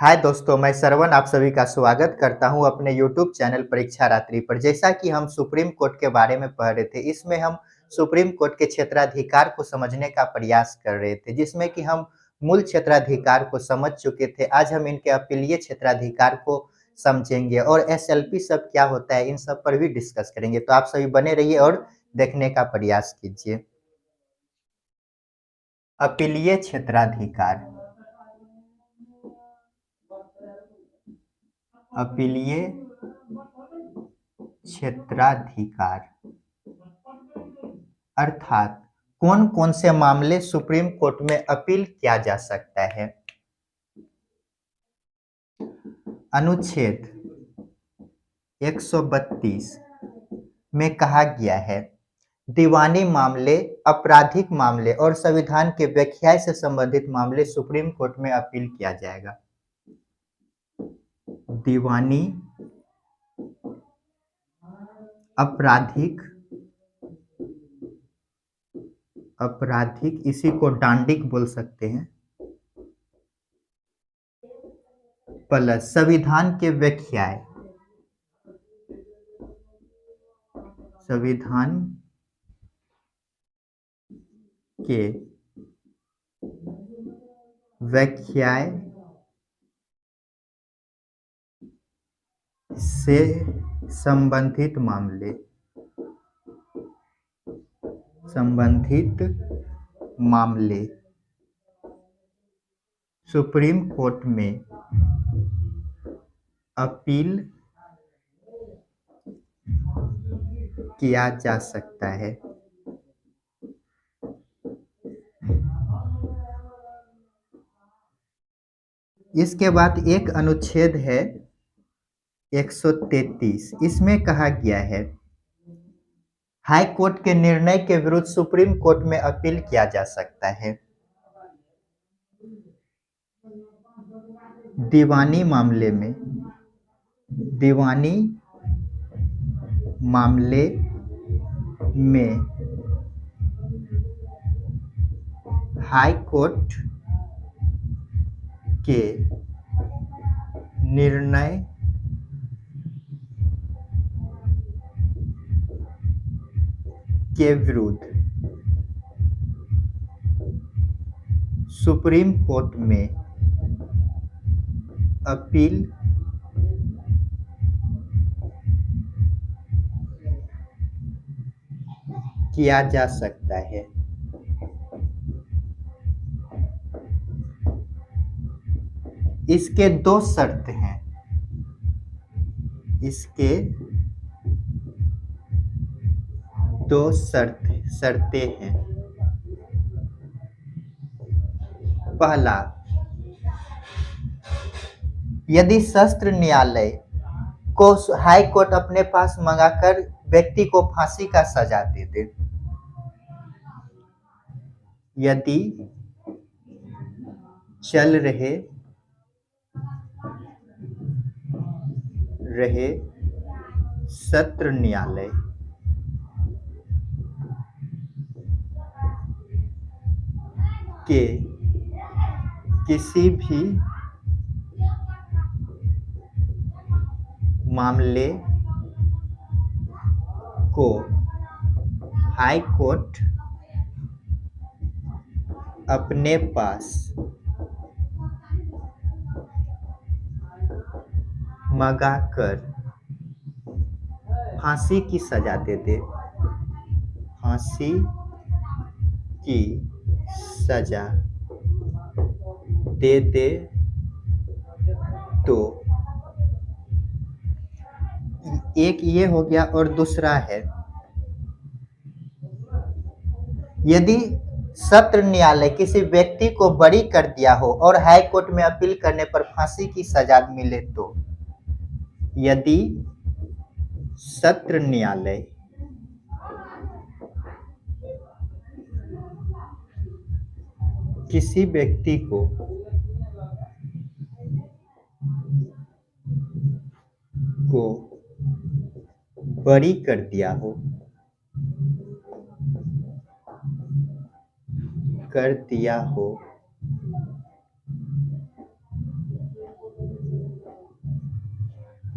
हाय दोस्तों, मैं श्रवण आप सभी का स्वागत करता हूं अपने यूट्यूब चैनल परीक्षा रात्रि पर। जैसा कि हम सुप्रीम कोर्ट के बारे में पढ़ रहे थे, इसमें हम सुप्रीम कोर्ट के क्षेत्राधिकार को समझने का प्रयास कर रहे थे, जिसमें कि हम मूल क्षेत्राधिकार को समझ चुके थे। आज हम इनके अपीलीय क्षेत्राधिकार को समझेंगे और एसएलपी सब क्या होता है, इन सब पर भी डिस्कस करेंगे। तो आप सभी बने रहिए और देखने का प्रयास कीजिए। अपीलीय क्षेत्राधिकार। अपीलीय क्षेत्राधिकार अर्थात कौन-कौन से मामले सुप्रीम कोर्ट में अपील किया जा सकता है। अनुच्छेद 132 में कहा गया है, दीवानी मामले, आपराधिक मामले और संविधान के व्याख्या से संबंधित मामले सुप्रीम कोर्ट में अपील किया जाएगा। दीवानी, आपराधिक, इसी को डांडिक बोल सकते हैं, प्लस संविधान के व्याख्याएं, संविधान के व्याख्याएं से संबंधित मामले सुप्रीम कोर्ट में अपील किया जा सकता है। इसके बाद एक अनुच्छेद है 133। इसमें कहा गया है, हाई कोर्ट के निर्णय के विरुद्ध सुप्रीम कोर्ट में अपील किया जा सकता है। दीवानी मामले में हाई कोर्ट के निर्णय के विरुद्ध सुप्रीम कोर्ट में अपील किया जा सकता है। इसके दो शर्त हैं। इसके दो शर्तें हैं। पहला, यदि सत्र न्यायालय को हाई कोर्ट अपने पास मंगाकर व्यक्ति को फांसी का सजा दे दे, यदि चल रहे सत्र न्यायालय के किसी भी मामले को हाई कोर्ट अपने पास मंगाकर फांसी की सजा दे दे, फांसी की सजा दे दे, तो एक ये हो गया। और दूसरा है, यदि सत्र न्यायालय किसी व्यक्ति को बरी कर दिया हो और हाई कोर्ट में अपील करने पर फांसी की सजा मिले, तो यदि सत्र न्यायालय किसी व्यक्ति को बरी कर दिया हो,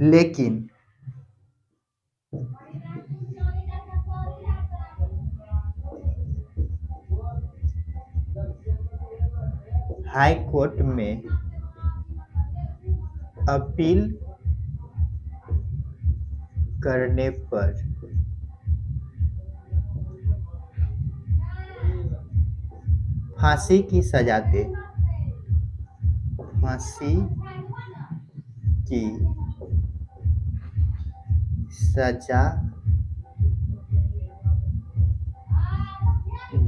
लेकिन हाई कोर्ट में अपील करने पर फांसी की सजा दे फांसी की सजा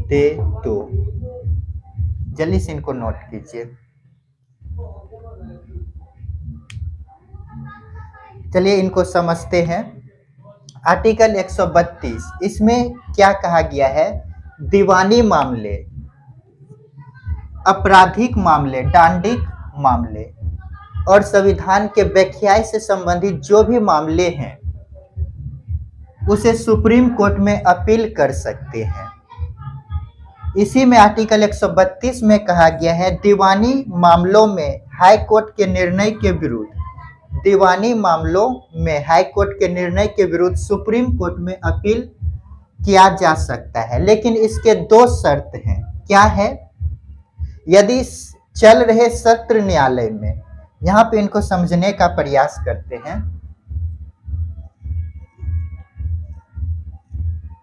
दे तो जल्दी से इनको नोट कीजिए। चलिए इनको समझते हैं। आर्टिकल 132 इसमें क्या कहा गया है? दीवानी मामले, आपराधिक मामले, डांडिक मामले और संविधान के व्याख्याय से संबंधित जो भी मामले हैं उसे सुप्रीम कोर्ट में अपील कर सकते हैं। इसी में आर्टिकल 132 में कहा गया है दीवानी मामलों में हाई कोर्ट के निर्णय के विरुद्ध दीवानी मामलों में हाई कोर्ट के निर्णय के विरुद्ध सुप्रीम कोर्ट में अपील किया जा सकता है, लेकिन इसके दो शर्त हैं। क्या है? यदि चल रहे सत्र न्यायालय में, यहां पे इनको समझने का प्रयास करते हैं।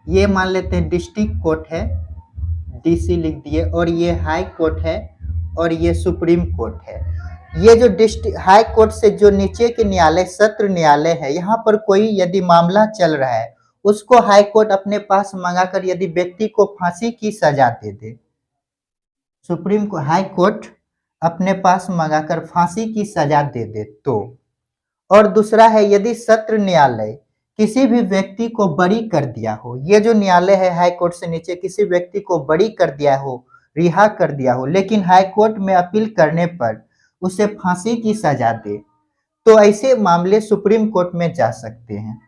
ये मान लेते हैं डिस्ट्रिक्ट कोर्ट है, डीसी लिख दिए, और ये हाई कोर्ट है और ये सुप्रीम कोर्ट है। ये जो डिस्ट्रिक्ट हाई कोर्ट से जो नीचे के न्यायालय सत्र न्यायालय है, यहाँ पर कोई यदि मामला चल रहा है उसको हाई कोर्ट अपने पास मंगाकर यदि व्यक्ति को फांसी की सजा दे दे, सुप्रीम को हाई कोर्ट अपने पास मंगाकर फांसी की सजा दे दे तो। और दूसरा है यदि सत्र न्यायालय किसी भी व्यक्ति को बरी कर दिया हो, ये जो न्यायालय है हाई कोर्ट से नीचे किसी व्यक्ति को बरी कर दिया हो, रिहा कर दिया हो, लेकिन हाई कोर्ट में अपील करने पर उसे फांसी की सजा दे, तो ऐसे मामले सुप्रीम कोर्ट में जा सकते हैं।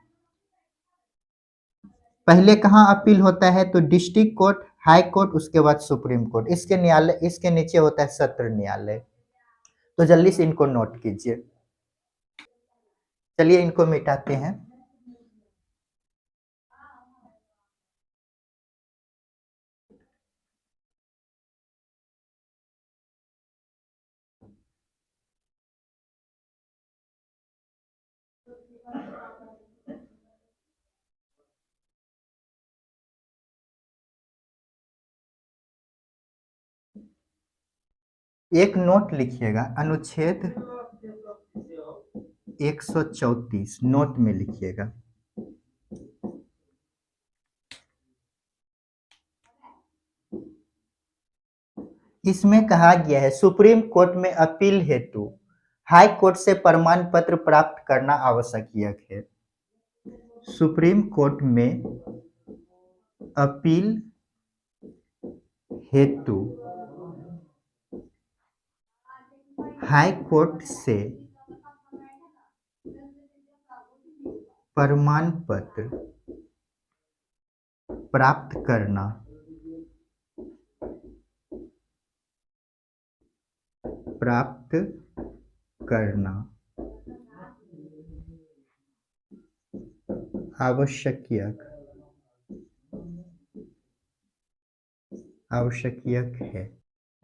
पहले कहाँ अपील होता है? तो डिस्ट्रिक्ट कोर्ट, हाई कोर्ट, उसके बाद सुप्रीम कोर्ट। इसके न्यायालय इसके नीचे होता है सत्र न्यायालय। तो जल्दी से इनको नोट कीजिए। चलिए इनको मिटाते हैं। एक नोट लिखिएगा, अनुच्छेद 134 नोट में लिखिएगा। इसमें कहा गया है सुप्रीम कोर्ट में अपील हेतु हाई कोर्ट से प्रमाण पत्र प्राप्त करना आवश्यक है। सुप्रीम कोर्ट में अपील हेतु हाई कोर्ट से प्रमाण पत्र प्राप्त करना आवश्यक है।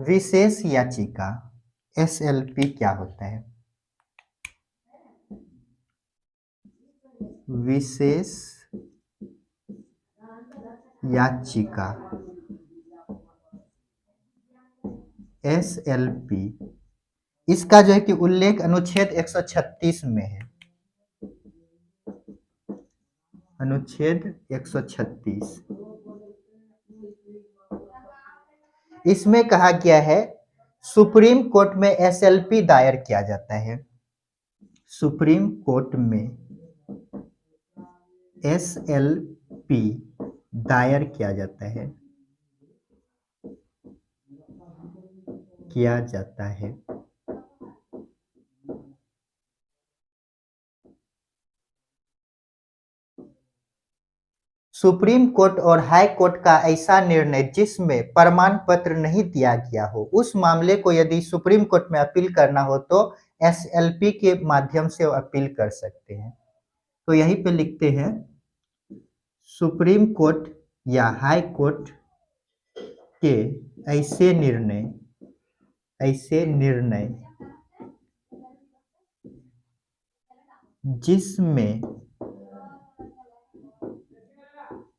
विशेष याचिका एसएलपी क्या होता है? विशेष याचिका एसएलपी, इसका जो है कि उल्लेख अनुच्छेद 136 में है। अनुच्छेद 136 इसमें कहा गया है सुप्रीम कोर्ट में एसएलपी दायर किया जाता है। सुप्रीम कोर्ट में एसएलपी दायर किया जाता है। सुप्रीम कोर्ट और हाई कोर्ट का ऐसा निर्णय जिसमें प्रमाण पत्र नहीं दिया गया हो, उस मामले को यदि सुप्रीम कोर्ट में अपील करना हो तो एसएलपी के माध्यम से अपील कर सकते हैं। तो यहीं पे लिखते हैं सुप्रीम कोर्ट या हाई कोर्ट के ऐसे निर्णय जिसमें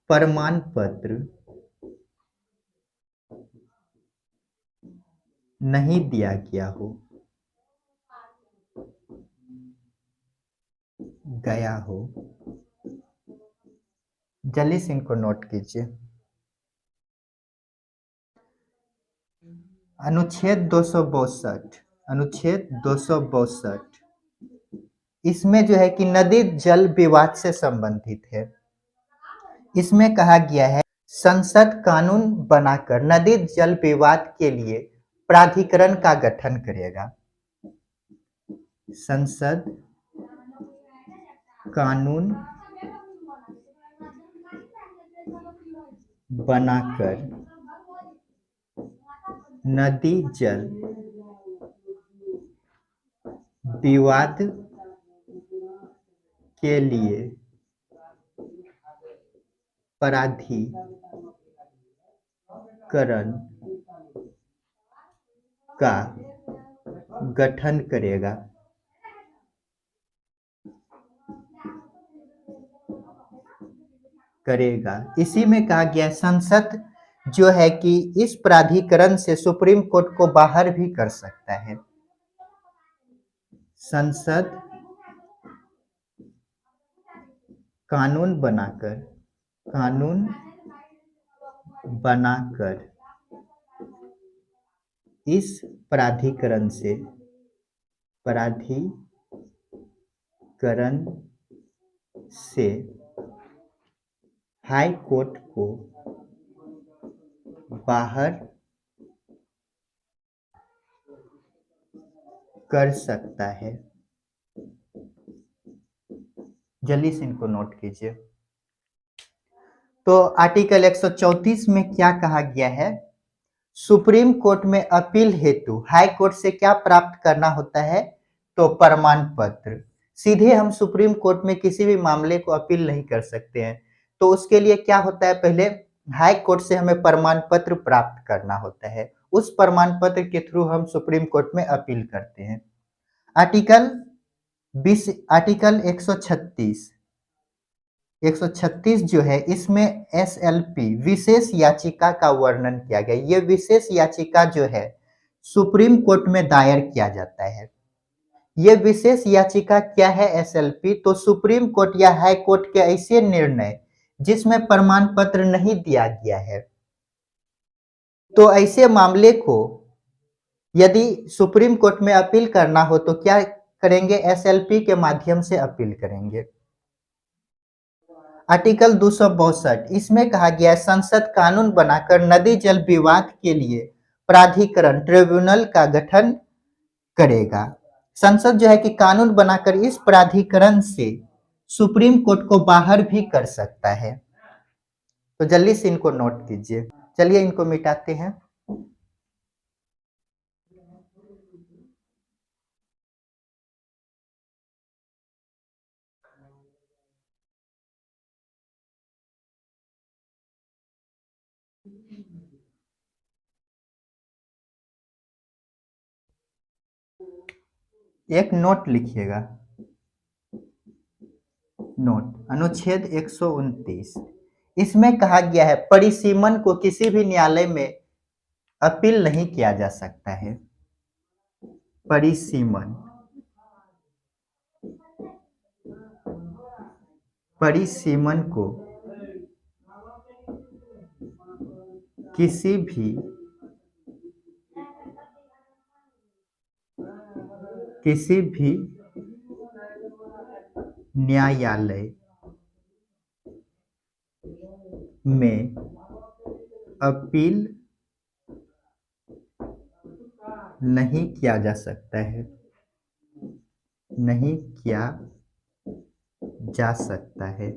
प्रमाण पत्र नहीं दिया गया हो, जल्दी से इनको नोट कीजिए। अनुच्छेद 262 इसमें जो है कि नदी जल विवाद से संबंधित है। इसमें कहा गया है संसद कानून बनाकर नदी जल विवाद के लिए प्राधिकरण का गठन करेगा। संसद कानून बनाकर नदी जल विवाद के लिए प्राधिकरण का गठन करेगा। इसी में कहा गया संसद जो है कि इस प्राधिकरण से सुप्रीम कोर्ट को बाहर भी कर सकता है। संसद कानून बनाकर इस प्राधिकरण से हाई कोर्ट को बाहर कर सकता है। जल्दी से इनको नोट कीजिए। तो आर्टिकल 134 में क्या कहा गया है? सुप्रीम कोर्ट में अपील हेतु हाई कोर्ट से क्या प्राप्त करना होता है? तो प्रमाण पत्र। सीधे हम सुप्रीम कोर्ट में किसी भी मामले को अपील नहीं कर सकते हैं, तो उसके लिए क्या होता है, पहले हाई कोर्ट से हमें प्रमाण पत्र प्राप्त करना होता है। उस प्रमाण पत्र के थ्रू हम सुप्रीम कोर्ट में अपील करते हैं। आर्टिकल 136 जो है, इसमें एसएलपी विशेष याचिका का वर्णन किया गया। ये विशेष याचिका जो है सुप्रीम कोर्ट में दायर किया जाता है। ये विशेष याचिका क्या है एसएलपी? तो सुप्रीम कोर्ट या हाई कोर्ट के ऐसे निर्णय जिसमें प्रमाण पत्र नहीं दिया गया है, तो ऐसे मामले को यदि सुप्रीम कोर्ट में अपील करना हो तो क्या करेंगे? एसएलपी के माध्यम से अपील करेंगे। आर्टिकल 262 इसमें कहा गया है संसद कानून बनाकर नदी जल विवाद के लिए प्राधिकरण ट्रिब्यूनल का गठन करेगा। संसद जो है कि कानून बनाकर इस प्राधिकरण से सुप्रीम कोर्ट को बाहर भी कर सकता है। तो जल्दी से इनको नोट कीजिए। चलिए इनको मिटाते हैं। एक नोट लिखिएगा। नोट अनुच्छेद 129 इसमें कहा गया है परिसीमन को किसी भी न्यायालय में अपील नहीं किया जा सकता है। परिसीमन को किसी भी न्यायालय में अपील नहीं किया जा सकता है।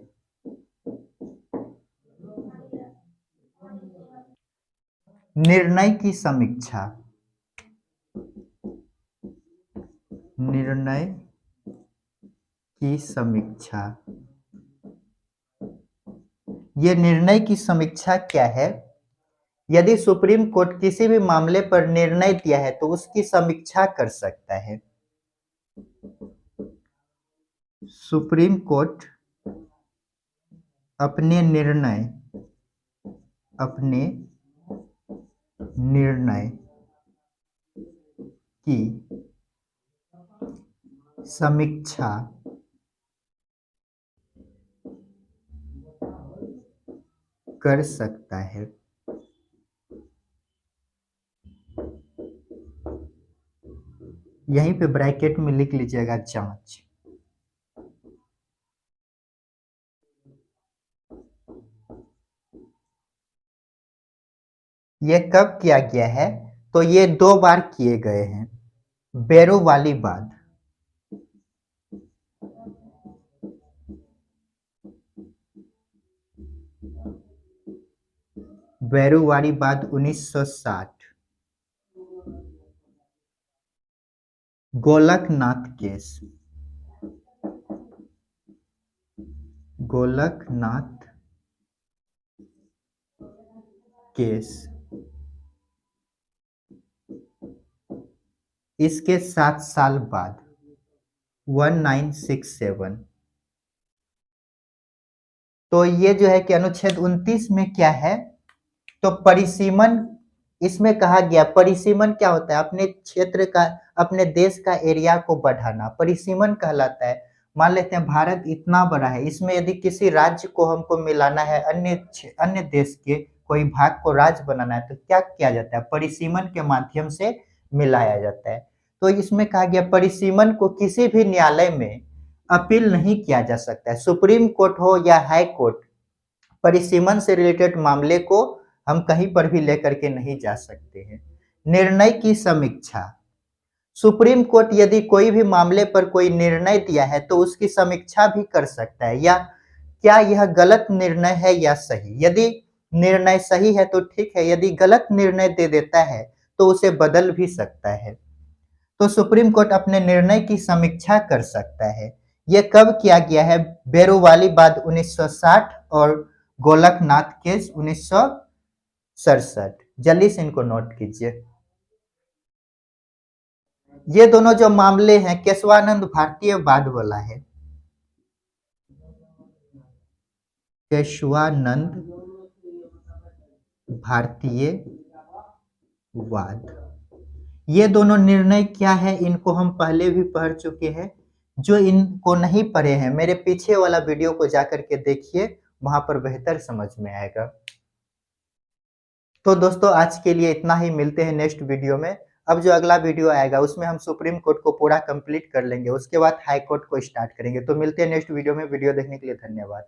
निर्णय की समीक्षा, निर्णय की समीक्षा। ये निर्णय की समीक्षा क्या है? यदि सुप्रीम कोर्ट किसी भी मामले पर निर्णय दिया है तो उसकी समीक्षा कर सकता है। सुप्रीम कोर्ट अपने निर्णय की समीक्षा कर सकता है। यहीं पे ब्रैकेट में लिख लीजिएगा जांच। ये कब किया गया है? तो ये 2 बार किए गए हैं। बेरोवालीबाद, बेरोवालीबाद 1960, गोलकनाथ केस, गोलकनाथ केस, इसके 7 साल बाद 1967। तो ये जो है कि अनुच्छेद 29 में क्या है? तो परिसीमन, इसमें कहा गया परिसीमन क्या होता है? अपने क्षेत्र का, अपने देश का एरिया को बढ़ाना परिसीमन कहलाता है। मान लेते हैं भारत इतना बड़ा है, इसमें यदि किसी राज्य को हमको मिलाना है, अन्य देश के कोई भाग को राज्य बनाना है, तो क्या किया जाता है? परिसीमन के माध्यम से मिलाया जाता है। तो इसमें कहा गया परिसीमन को किसी भी न्यायालय में अपील नहीं किया जा सकता है। सुप्रीम कोर्ट हो या हाई कोर्ट, परिसीमन से रिलेटेड मामले को हम कहीं पर भी लेकर के नहीं जा सकते हैं। निर्णय की समीक्षा, सुप्रीम कोर्ट यदि कोई भी मामले पर कोई निर्णय दिया है तो उसकी समीक्षा भी कर सकता है, या क्या यह गलत निर्णय है या सही। यदि निर्णय सही है तो ठीक है, यदि गलत निर्णय दे देता है तो उसे बदल भी सकता है। तो सुप्रीम कोर्ट अपने निर्णय की समीक्षा कर सकता है। यह कब किया गया है? बेरोवालीबाद 1960 और गोलकनाथ केस 1967। जल्दी से इनको नोट कीजिए। ये दोनों जो मामले हैं केशवानंद भारतीय वाद वाला है, केशवानंद भारतीय वाद। ये दोनों निर्णय क्या है, इनको हम पहले भी पढ़ चुके हैं। जो इनको नहीं पढ़े हैं, मेरे पीछे वाला वीडियो को जाकर के देखिए, वहां पर बेहतर समझ में आएगा। तो दोस्तों आज के लिए इतना ही, मिलते हैं नेक्स्ट वीडियो में। अब जो अगला वीडियो आएगा उसमें हम सुप्रीम कोर्ट को पूरा कंप्लीट कर लेंगे, उसके बाद हाई कोर्ट को स्टार्ट करेंगे। तो मिलते हैं नेक्स्ट वीडियो में। वीडियो देखने के लिए धन्यवाद।